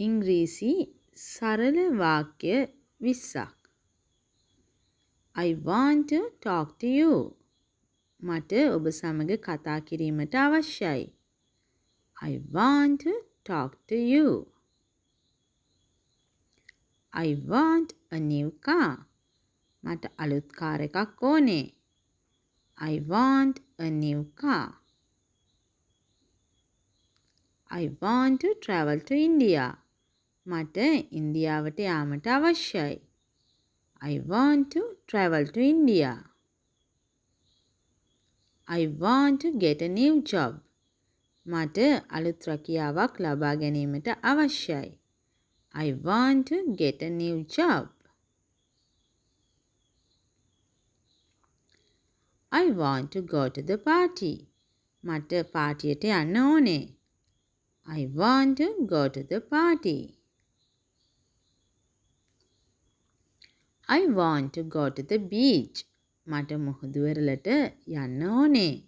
ඉංග්‍රීසි සරල වාක්‍ය 20ක්. I want to talk to you. මට ඔබ සමග කතා කිරීමට අවශ්‍යයි. I want to talk to you. I want a new car. මට අලුත් කාර් එකක් ඕනේ. I want a new car. I want to travel to India. මට ඉන්දියාවට යාමට අවශ්‍යයි. I want to travel to India. I want to get a new job. මට අලුත් රැකියාවක් ලබා ගැනීමට අවශ්‍යයි. I want to get a new job. I want to go to the party. මට පාටියට යන්න ඕනේ. I want to go to the party. I want to go to the beach. මට මුහුදු වෙරළට යන්න ඕනේ.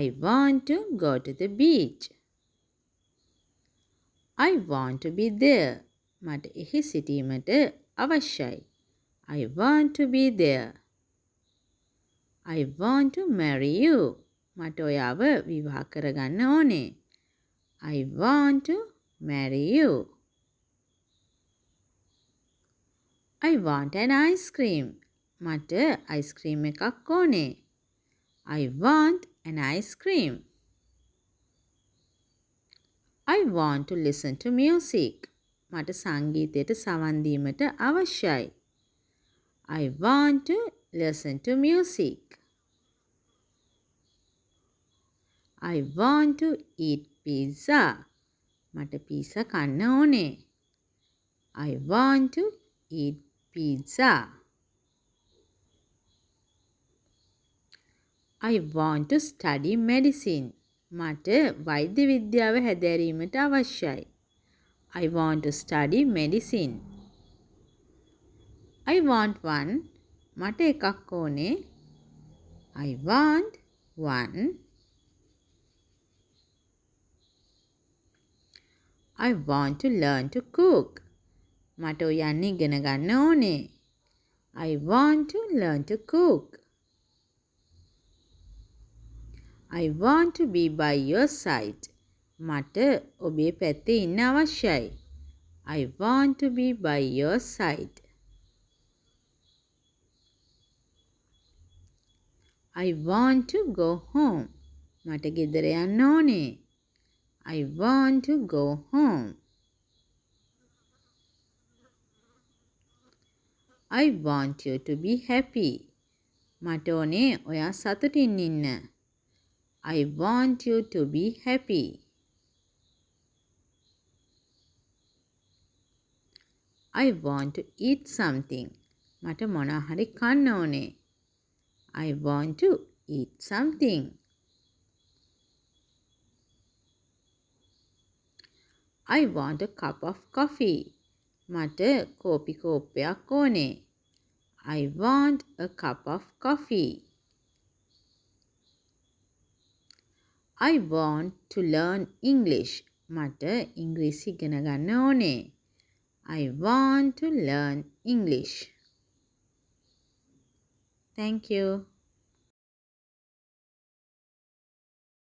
I want to go to the beach. I want to be there. මට එහි සිටීමට අවශ්‍යයි. I want to be there. I want to marry you. මට ඔයාව විවාහ කරගන්න ඕනේ. I want to marry you. I want an ice cream. මට ice cream එකක් ඕනේ. I want an ice cream. I want to listen to music. මට සංගීතයට සවන් දීමට අවශ්‍යයි. I want to listen to music. I want to eat pizza. මට pizza කන්න ඕනේ. I want to eat pizza. I want to study medicine. මට වෛද්‍ය විද්‍යාව හැදෑරීමට අවශ්‍යයි. I want to study medicine. I want one. මට එකක් ඕනේ. I want one. I want to learn to cook. මට ඔයන්න ඉගෙන ගන්න ඕනේ. I want to learn to cook. I want to be by your side. මට ඔබේ පැත්තේ ඉන්න අවශ්‍යයි. I want to be by your side. I want to go home. මට ගෙදර යන්න ඕනේ. I want to go home. I want you to be happy. මට ඕනේ ඔයා සතුටින් ඉන්න. I want you to be happy. I want to eat something. මට මොනා හරි කන්න ඕනේ. I want to eat something. I want a cup of coffee. මට කෝපි කෝප්පයක් ඕනේ. I want a cup of coffee. I want to learn English. මට ඉංග්‍රීසි ඉගෙන ගන්න ඕනේ. I want to learn English. Thank you.